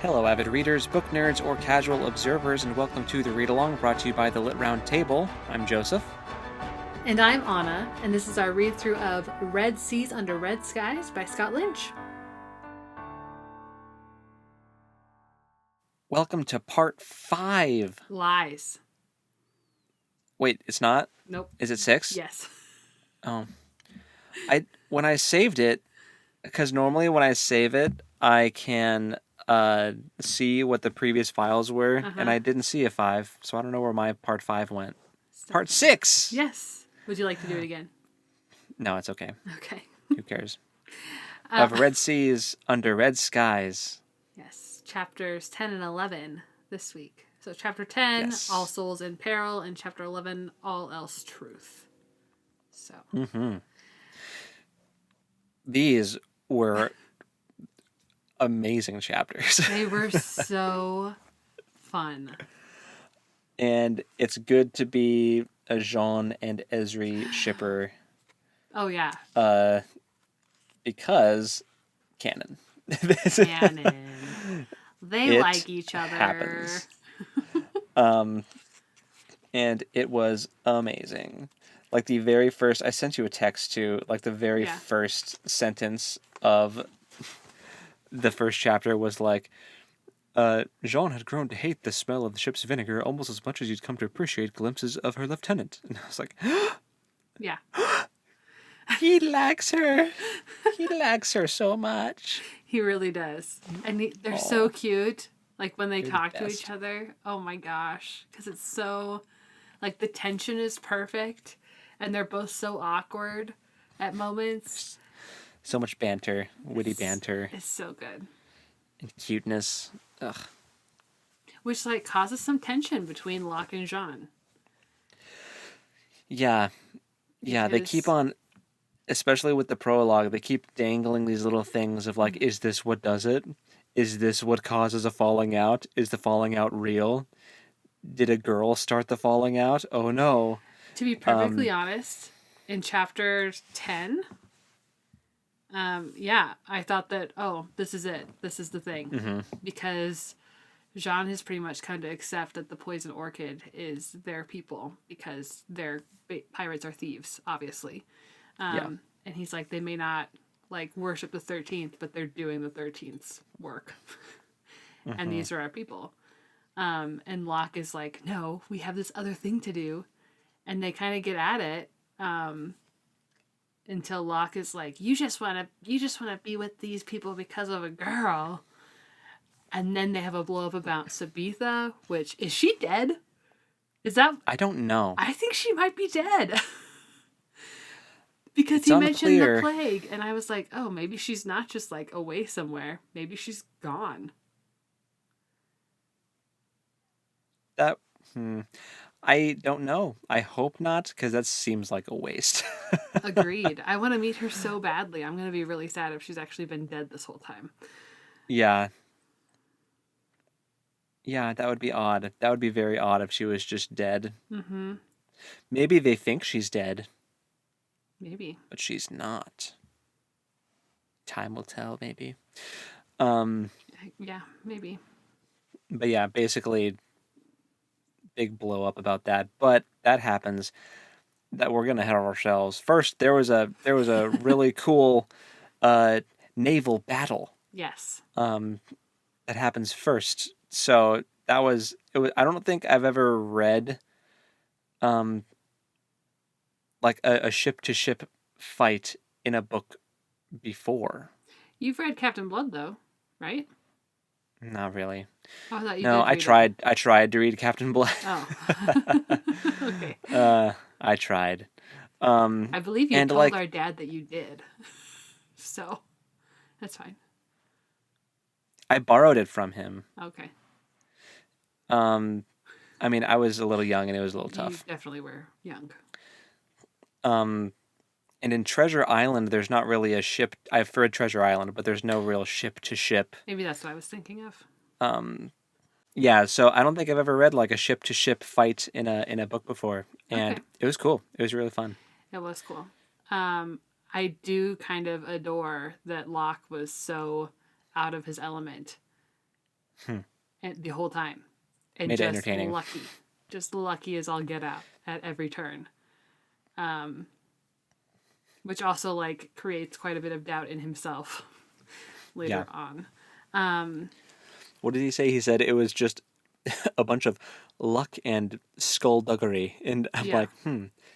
Hello, avid readers, book nerds, or casual observers, and welcome to the Read Along brought to you by the Lit Round Table. I'm Joseph. And I'm Anna, and this is our read-through of Red Seas Under Red Skies by Scott Lynch. Welcome to part 5. Lies. Wait, it's not? Nope. Is it 6? Yes. Oh. When I saved it, because normally when I save it, I can see what the previous files were, and I didn't see a 5, so I don't know where my part 5 went. Part 6! Yes. Would you like to do it again? No, it's okay. Okay. Who cares? Of Red Seas Under Red Skies. Yes. Chapters 10 and 11 this week. So chapter 10, Yes. All Souls in Peril, and chapter 11, All Else Truth. So. These were amazing chapters. They were so fun. And it's good to be a Jean and Ezri shipper. Oh, yeah. Because canon. Canon. They like each other. Happens. And it was amazing. Like the very first, I sent you a text too, like the very first sentence of the first chapter was like, Jean had grown to hate the smell of the ship's vinegar almost as much as you'd come to appreciate glimpses of her lieutenant. And I was like, yeah. He likes her. He likes her so much. He really does. And they're so cute. Like when they talk to each other. Oh my gosh. Because it's so, like the tension is perfect. And they're both so awkward at moments. So much banter. Witty banter. It's so good. And cuteness. Ugh. Which like causes some tension between Locke and Jean. Yeah. Yeah, they keep on, especially with the prologue, they keep dangling these little things of like, is this what does it? Is this what causes a falling out? Is the falling out real? Did a girl start the falling out? Oh no. To be perfectly honest, in chapter 10, I thought that, this is it. This is the thing. Mm-hmm. Because Jean has pretty much come to accept that the Poison Orchid is their people because their pirates are thieves, obviously. And he's like, they may not like worship the 13th, but they're doing the 13th's work. And these are our people. And Locke is like, no, we have this other thing to do. And they kind of get at it. Until Locke is like, you just want to be with these people because of a girl. And then they have a blow up about Sabitha, which, is she dead? Is that? I don't know. I think she might be dead. Because he mentioned the plague. And I was like, oh, maybe she's not just like away somewhere. Maybe she's gone. I don't know. I hope not, because that seems like a waste. Agreed. I want to meet her so badly. I'm going to be really sad if she's actually been dead this whole time. Yeah. Yeah, that would be odd. That would be very odd if she was just dead. Mm-hmm. Maybe they think she's dead. Maybe. But she's not. Time will tell, maybe. Yeah, maybe. But yeah, basically, big blow up about that. But that happens. That we're gonna head of ourselves. First, there was a really cool naval battle. Yes. That happens first. So it was. I don't think I've ever read, like a ship to ship fight in a book before. You've read Captain Blood though, right? Not really. Oh, I thought you No, did I tried. I tried to read Captain Blood. Oh. Okay. I tried. I believe you told our dad that you did. So, that's fine. I borrowed it from him. Okay. I mean, I was a little young and it was a little tough. You definitely were young. And in Treasure Island, there's not really a ship. I've read Treasure Island, but there's no real ship to ship. Maybe that's what I was thinking of. Yeah, so I don't think I've ever read like a ship to ship fight in a book before, and It was cool. It was really fun. It was cool. I do kind of adore that Locke was so out of his element and the whole time, and Made it just entertaining. lucky as all get out at every turn. Which also like creates quite a bit of doubt in himself later on. What did he say? He said it was just a bunch of luck and skullduggery, and I'm like,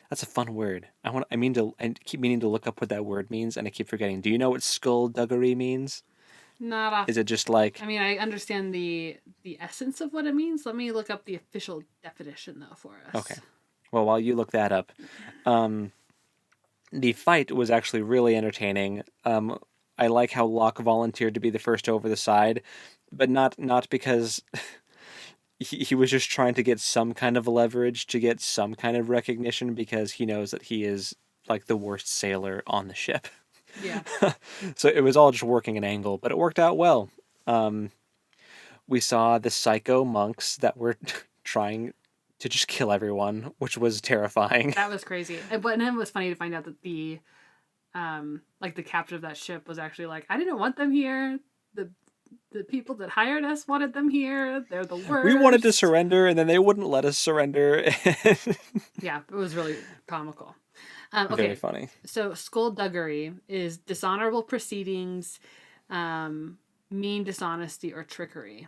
that's a fun word. I keep meaning to look up what that word means, and I keep forgetting. Do you know what skullduggery means? Not off. Is it just like? I mean, I understand the essence of what it means. Let me look up the official definition though for us. Okay. Well, while you look that up, the fight was actually really entertaining. I like how Locke volunteered to be the first over the side, but not because he was just trying to get some kind of leverage, to get some kind of recognition, because he knows that he is like the worst sailor on the ship. Yeah. So it was all just working an angle, but it worked out well. We saw the psycho monks that were trying to just kill everyone, which was terrifying. That was crazy. But then it was funny to find out that the captain of that ship was actually like, I didn't want them here. The people that hired us wanted them here. They're the worst. We wanted to surrender, and then they wouldn't let us surrender. Yeah, it was really comical. Very funny. So skullduggery is dishonorable proceedings, mean dishonesty, or trickery.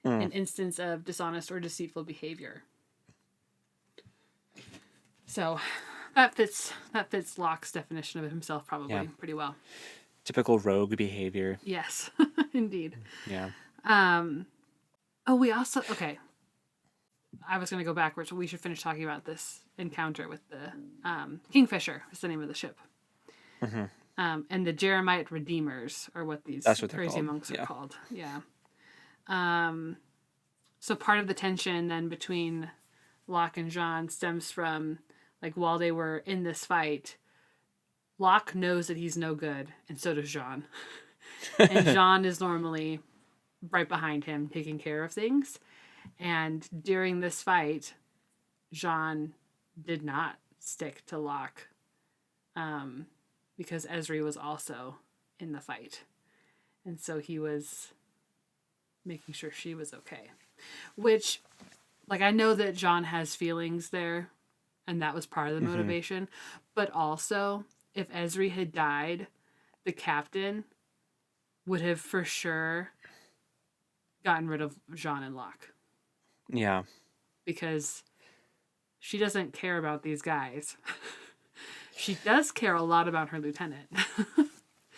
An instance of dishonest or deceitful behavior. So that fits Locke's definition of himself probably pretty well. Typical rogue behavior. Yes, indeed. Yeah. We also I was going to go backwards, but we should finish talking about this encounter with the Kingfisher. Is the name of the ship. Mm-hmm. And the Jeremite Redeemers are what these crazy monks are called. Yeah. So part of the tension then between Locke and Jean stems from like while they were in this fight, Locke knows that he's no good, and so does Jean. And Jean is normally right behind him taking care of things. And during this fight, Jean did not stick to Locke because Ezri was also in the fight. And so he was making sure she was okay. Which, like, I know that Jean has feelings there, and that was part of the motivation. But also, if Ezri had died, the captain would have for sure gotten rid of Jean and Locke. Yeah. Because she doesn't care about these guys. She does care a lot about her lieutenant.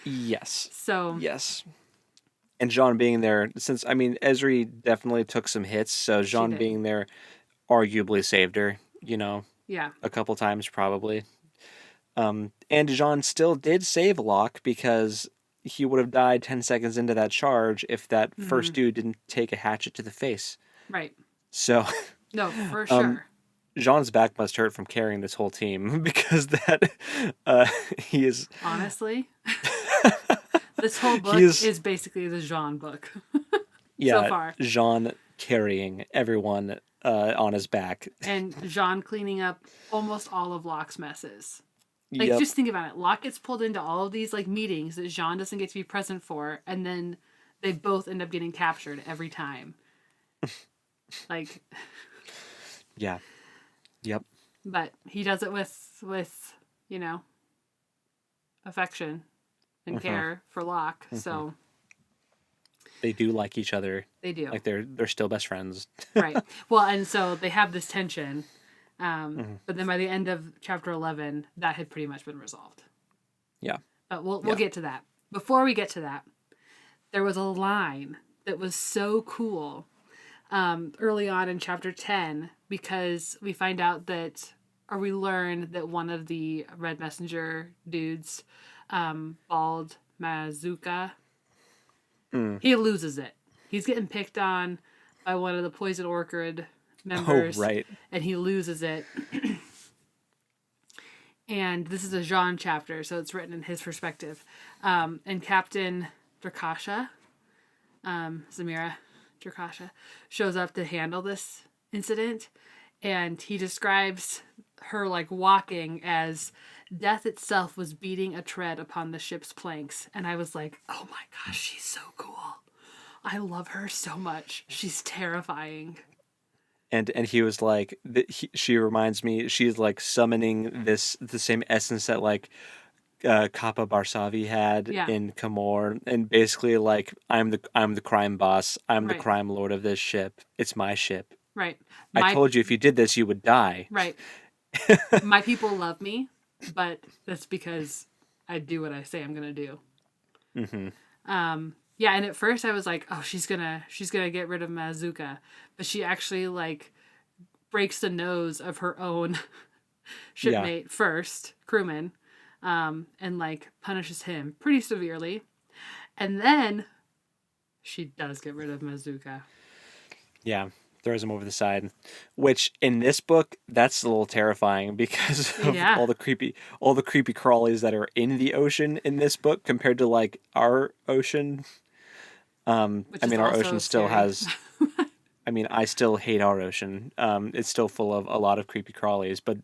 Yes. So. Yes. And Jean being there, since, I mean, Ezri definitely took some hits, so Jean being there arguably saved her, you know? Yeah. A couple times, probably. And Jean still did save Locke, because he would have died 10 seconds into that charge if that first dude didn't take a hatchet to the face. Right. So. No, for sure. Jean's back must hurt from carrying this whole team, because he is... Honestly... This whole book is basically the Jean book. So far. Jean carrying everyone on his back. And Jean cleaning up almost all of Locke's messes. Like, just think about it. Locke gets pulled into all of these, like, meetings that Jean doesn't get to be present for, and then they both end up getting captured every time. Like... Yeah. Yep. But he does it with you know, affection and care for Locke, so... They do like each other. They do. Like, they're still best friends. Right. Well, and so they have this tension, but then by the end of chapter 11, that had pretty much been resolved. Yeah. But we'll get to that. Before we get to that, there was a line that was so cool early on in chapter 10, because we find out that, or we learn that one of the Red Messenger dudes... Bald Mazuka. He loses it. He's getting picked on by one of the Poison Orchid members. Oh, right. And he loses it. And this is a Jean chapter, so it's written in his perspective. And Captain Drakasha, Zamira Drakasha, shows up to handle this incident. And he describes her, like, walking as... Death itself was beating a tread upon the ship's planks. And I was like, oh my gosh, she's so cool. I love her so much. She's terrifying. And he was like, she reminds me, she's like summoning the same essence that like Kappa Barsavi had in Kamor, and basically like I'm the crime boss, I'm the crime lord of this ship. It's my ship. Right. I told you if you did this, you would die. Right. My people love me, but that's because I do what I say I'm gonna do. Mm-hmm. Yeah, and at first I was like, oh, she's gonna get rid of Mazuka, but she actually like breaks the nose of her own shipmate first, crewman, and like punishes him pretty severely, and then she does get rid of Mazuka. Yeah, throws him over the side, which in this book that's a little terrifying because of all the creepy crawlies that are in the ocean in this book compared to like our ocean. I mean, our ocean still has. I mean, I still hate our ocean. It's still full of a lot of creepy crawlies, but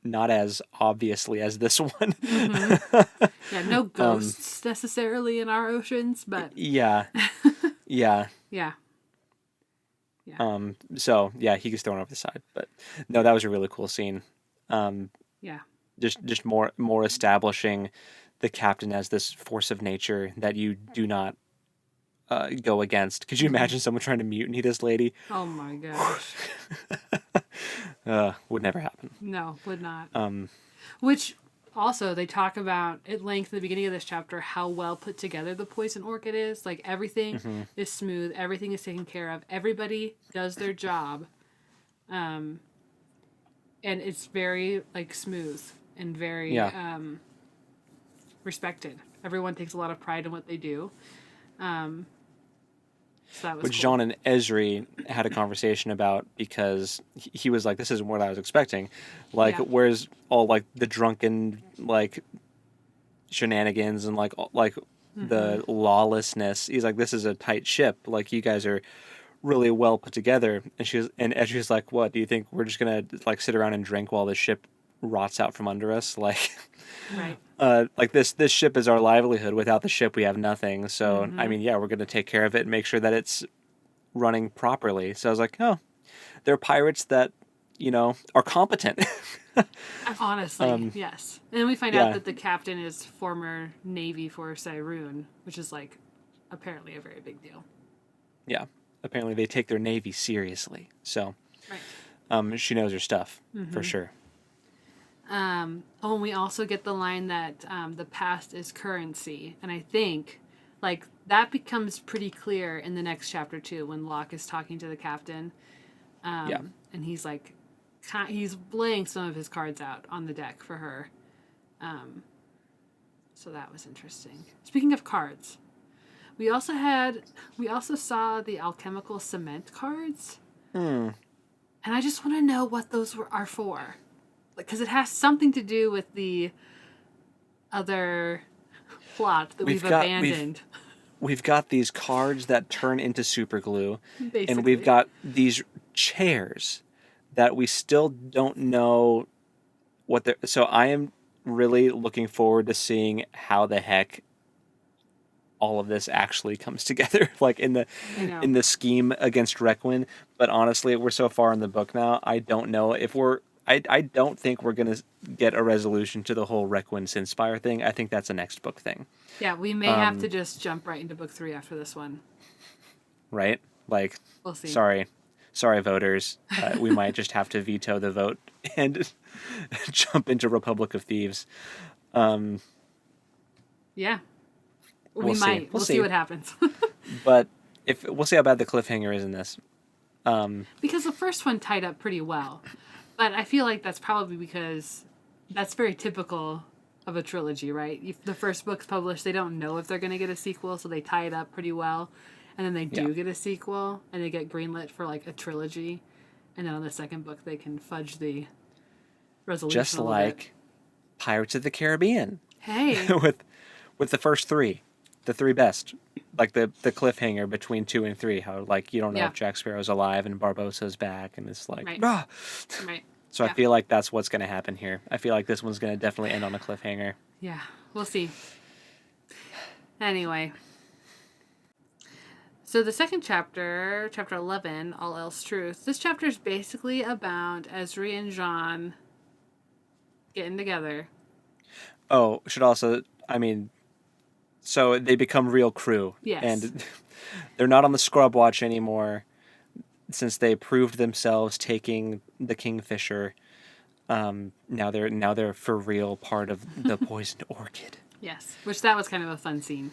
not as obviously as this one. Mm-hmm. Yeah, no ghosts necessarily in our oceans, but yeah. Yeah. So yeah, he gets thrown over the side, but no, that was a really cool scene. Yeah. Just more establishing the captain as this force of nature that you do not go against. Could you imagine someone trying to mutiny this lady? Oh my gosh. Would never happen. No, would not. Which also they talk about at length at the beginning of this chapter how well put together the poison orchid is. Like everything is smooth, everything is taken care of, everybody does their job, and it's very like smooth and very respected. Everyone takes a lot of pride in what they do. So that was Which cool. Jean and Ezri had a conversation about because he was like, "This isn't what I was expecting. Like, where's all like the drunken like shenanigans and like the lawlessness?" He's like, "This is a tight ship. Like, you guys are really well put together." And Ezri's like, "What? Do you think we're just gonna like sit around and drink while the ship rots out from under us? Like, like this ship is our livelihood. Without the ship, we have nothing. So, I mean, yeah, we're going to take care of it and make sure that it's running properly." So I was like, oh, they're pirates that, are competent. Honestly, yes. And then we find out that the captain is former Navy for Cyrene, which is like apparently a very big deal. Yeah. Apparently they take their Navy seriously. So she knows her stuff for sure. And we also get the line that the past is currency. And I think like that becomes pretty clear in the next chapter too, when Locke is talking to the captain. And he's like, he's laying some of his cards out on the deck for her. So that was interesting. Speaking of cards, we also saw the alchemical cement cards. And I just want to know what those are for. Because it has something to do with the other plot that we've abandoned. We've got these cards that turn into super glue. Basically. And we've got these chairs that we still don't know what they're... So I am really looking forward to seeing how the heck all of this actually comes together, like in the scheme against Requin. But honestly, we're so far in the book now, I don't know if I don't think we're going to get a resolution to the whole Requin Sinspire thing. I think that's a next book thing. Yeah, we may have to just jump right into book 3 after this one. Right? Like, we'll see. Sorry, voters. We might just have to veto the vote and jump into Republic of Thieves. Yeah. We might. We'll see what happens. But we'll see how bad the cliffhanger is in this. Because the first one tied up pretty well. But I feel like that's probably because that's very typical of a trilogy, right? If the first book's published, they don't know if they're going to get a sequel, so they tie it up pretty well. And then they do get a sequel, and they get greenlit for like a trilogy. And then on the second book, they can fudge the resolution just like Pirates of the Caribbean. Hey. with the first 3. The 3 best. Like the cliffhanger between 2 and 3, how like you don't know if Jack Sparrow's alive and Barbossa's back, and it's like Right. So I feel like that's what's going to happen here. I feel like this one's going to definitely end on a cliffhanger. Yeah, we'll see. Anyway, So the second chapter, chapter 11, All Else Truth, this chapter is basically about Ezri and Jean getting together. Oh, should also, I mean, so they become real crew. Yes. And they're not on the scrub watch anymore since they proved themselves taking the Kingfisher. Now they're for real part of the poisoned orchid. Yes. Which that was kind of a fun scene.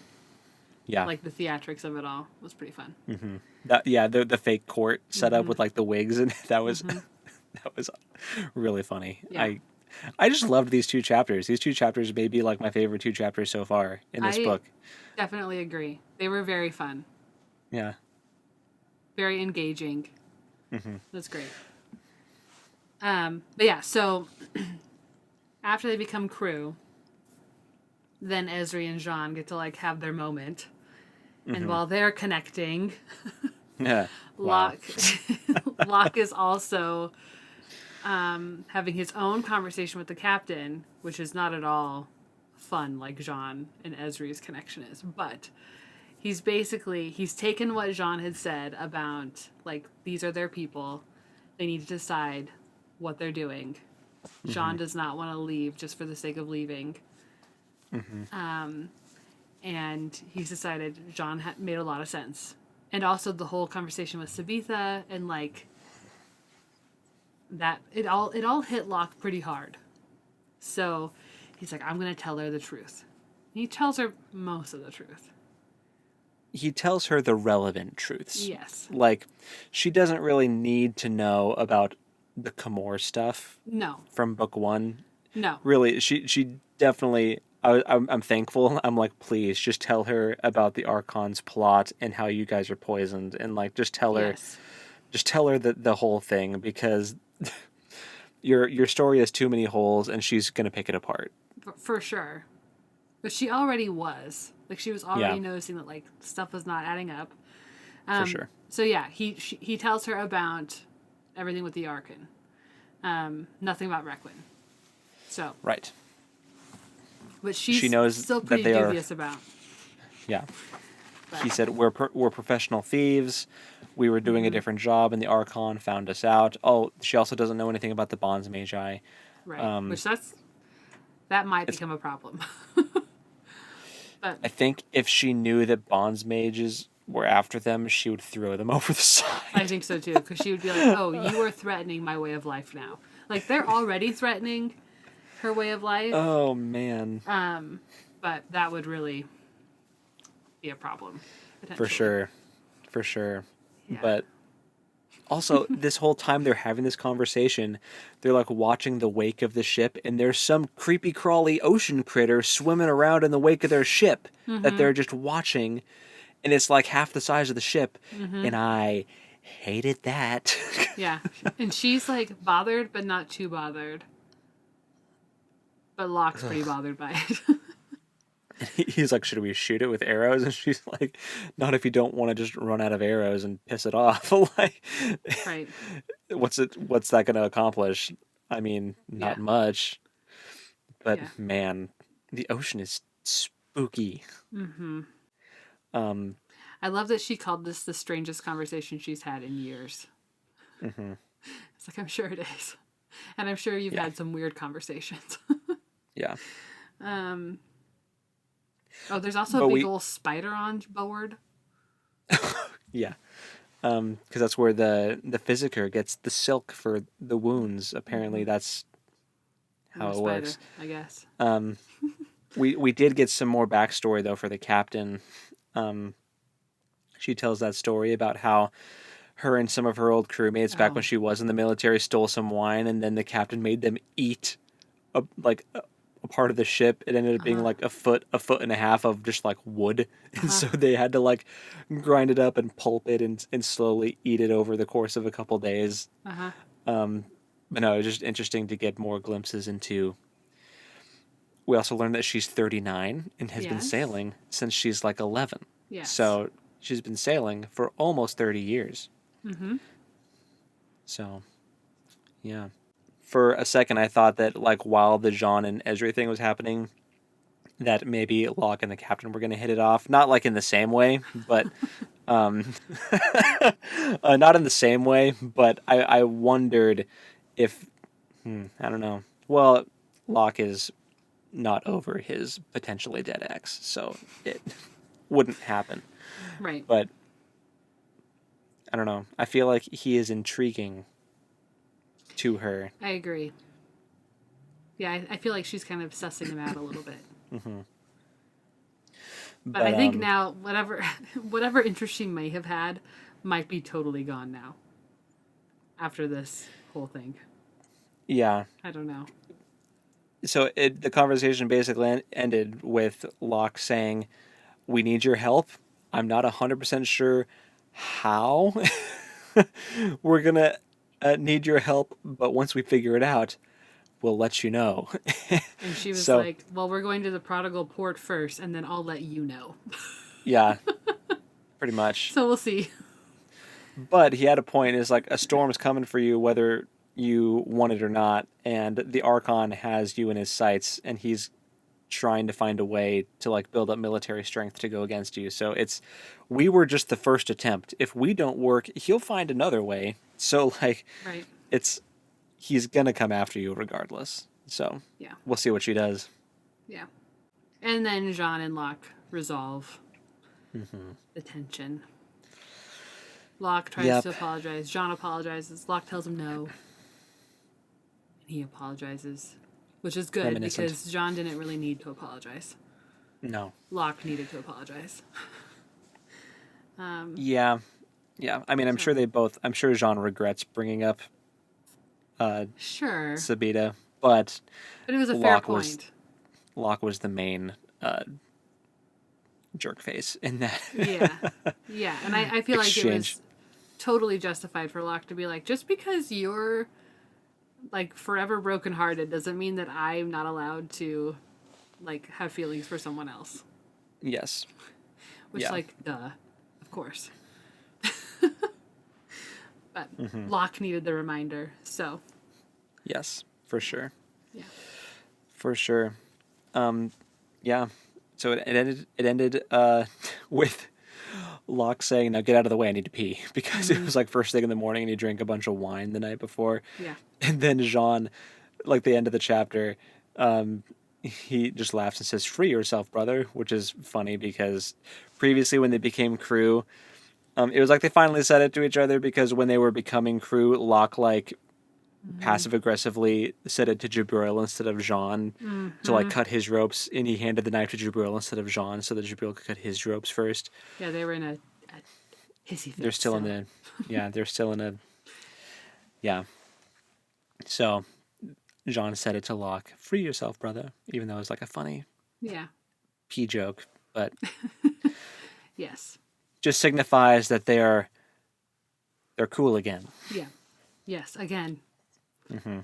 Yeah. Like the theatrics of it all was pretty fun. Mm-hmm. The fake court setup with like the wigs, and that was that was really funny. Yeah. I just loved these two chapters. These two chapters may be like my favorite two chapters so far in this book. Definitely agree. They were very fun. Yeah. Very engaging. That's great. But yeah, so after they become crew, then Ezri and Jean get to like have their moment. And while they're connecting, Yeah. Locke Locke is also having his own conversation with the captain, which is not at all fun like Jean and Ezri's connection is. But he's taken what Jean had said about like these are their people. They need to decide what they're doing. Jean does not want to leave just for the sake of leaving. And he's decided Jean made a lot of sense. And also the whole conversation with Sabitha and like that it all hit Locke pretty hard. So he's like, I'm gonna tell her the truth. And he tells her most of the truth. He tells her the relevant truths. Yes. Like, she doesn't really need to know about the Camorr stuff. No. From book one. No. Really, she definitely. I'm thankful. I'm like, please, just tell her about the Archon's plot and how you guys are poisoned, and like, just tell her the whole thing, because your story has too many holes, and she's gonna pick it apart. For sure. But she already was. Like, she was already noticing that, like, stuff was not adding up. For sure. So, yeah, he tells her about everything with the Archon. Nothing about Requin. So. Right. Which she knows still pretty dubious about. Yeah. But. He said, we're professional thieves. We were doing a different job, and the Archon found us out. Oh, she also doesn't know anything about the Bonds Magi. Right. Which that might become a problem. But I think if she knew that Bonds Mages were after them, she would throw them over the side. I think so too, because she would be like, oh, you are threatening my way of life now. Like, they're already threatening her way of life. Oh, man. But that would really be a problem. For sure. Yeah. But also, this whole time they're having this conversation, they're like watching the wake of the ship, and there's some creepy crawly ocean critter swimming around in the wake of their ship that they're just watching, and it's like half the size of the ship, and I hated that. Yeah, and she's like bothered, but not too bothered. But Locke's pretty bothered by it. He's like, should we shoot it with arrows? And she's like, not if you don't want to just run out of arrows and piss it off. Like, right. What's that going to accomplish? I mean, not much. But man, the ocean is spooky. I love that she called this the strangest conversation she's had in years. It's like, I'm sure it is. And I'm sure you've had some weird conversations. Yeah. Oh, there's also a big old spider on board. Yeah. Because that's where the Physiker gets the silk for the wounds. Apparently that's how it works. I guess. We did get some more backstory, though, for the captain. She tells that story about how her and some of her old crewmates back when she was in the military stole some wine, and then the captain made them eat a part of the ship. It ended up being like a foot and a half of just like wood, and so they had to like grind it up and pulp it and slowly eat it over the course of a couple days. But no, it was just interesting to get more glimpses into. We also learned that she's 39 and has been sailing since she's like 11. Yes. So she's been sailing for almost 30 years. So, yeah. For a second, I thought that, like, while the Jean and Ezri thing was happening, that maybe Locke and the captain were going to hit it off. Not, like, in the same way, but Not in the same way, but I wondered if, I don't know. Well, Locke is not over his potentially dead ex, so it wouldn't happen. Right. But I don't know. I feel like he is intriguing to her. I agree. Yeah, I feel like she's kind of sussing him out a little bit. Mm-hmm. But I think now whatever interest she may have had might be totally gone now. After this whole thing. Yeah. I don't know. So the conversation basically ended with Locke saying, "We need your help. I'm not 100% sure how we're going to need your help, but once we figure it out, we'll let you know." And she was like, well, we're going to the prodigal port first, and then I'll let you know. Yeah, pretty much. So we'll see. But he had a point. It's like, a storm's coming for you whether you want it or not, and the Archon has you in his sights, and he's trying to find a way to like build up military strength to go against you. So we were just the first attempt. If we don't work, he'll find another way. So like, right. He's gonna come after you regardless. So yeah, we'll see what she does. Yeah. And then Jean and Locke resolve the tension. Locke tries to apologize. Jean apologizes. Locke tells him no. And he apologizes. Which is good because Jean didn't really need to apologize. No. Locke needed to apologize. Yeah. I mean, I'm sure Jean regrets bringing up Sabita, but it was a fair point. Locke was the main jerk face in that. Yeah, and I feel like it was totally justified for Locke to be like, just because you're like forever brokenhearted doesn't mean that I'm not allowed to like have feelings for someone else. Yes. Which like, duh, of course. But Locke needed the reminder, so. Yes, for sure. Yeah. For sure. Yeah. So it ended with Locke saying, "Now get out of the way, I need to pee," because it was like first thing in the morning and he drank a bunch of wine the night before. Yeah. And then Jean, like the end of the chapter, he just laughs and says, "Free yourself, brother," which is funny because previously when they became crew, it was like they finally said it to each other, because when they were becoming crew, Locke like passive aggressively said it to Jabril instead of Jean to like cut his ropes, and he handed the knife to Jabril instead of Jean so that Jabril could cut his ropes first. Yeah, they were in a hissy fit. They're still in a So Jean said it to Locke, "Free yourself, brother," even though it was like a funny pee joke, but yes, just signifies that they're cool again. Yeah. Yes, again. Mm-hmm.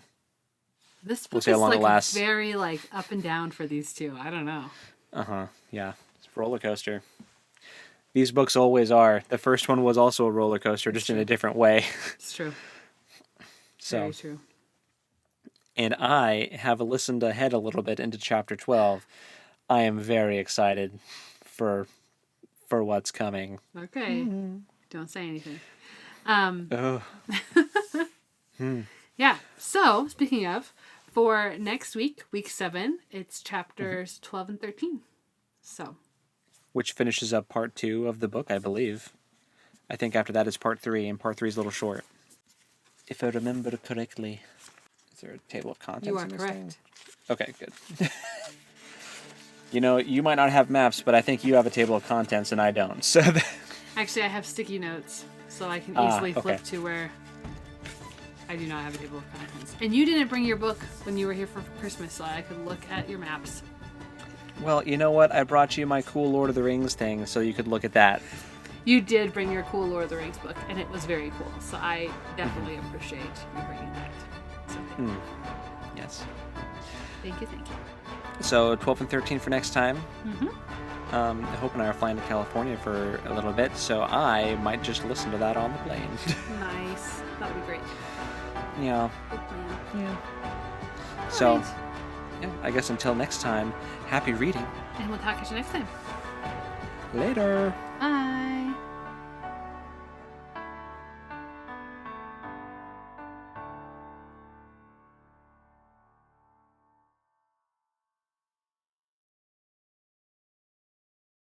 This book is like very like up and down for these two. I don't know. Yeah, it's a roller coaster. These books always are. The first one was also a roller coaster, just in a different way. It's true. Very true. And I have listened ahead a little bit into chapter 12. I am very excited for what's coming. Okay. Don't say anything. Yeah. So, speaking of, for next week, week 7, it's chapters 12 and 13. So. Which finishes up part 2 of the book, I believe. I think after that is part 3, and part 3 is a little short. If I remember correctly. Is there a table of contents? You are correct. Okay, good. You might not have maps, but I think you have a table of contents and I don't. So actually, I have sticky notes, so I can easily flip to where I do not have a table of contents. And you didn't bring your book when you were here for Christmas, so I could look at your maps. Well, you know what? I brought you my cool Lord of the Rings thing, so you could look at that. You did bring your cool Lord of the Rings book, and it was very cool. So I definitely appreciate you bringing that. So Yes. Thank you. So 12 and 13 for next time. Hope and I are flying to California for a little bit, so I might just listen to that on the plane. Nice. That would be great. Yeah. Good plan. Yeah. So, yeah, I guess until next time, happy reading. And we'll talk to you next time. Later. Bye.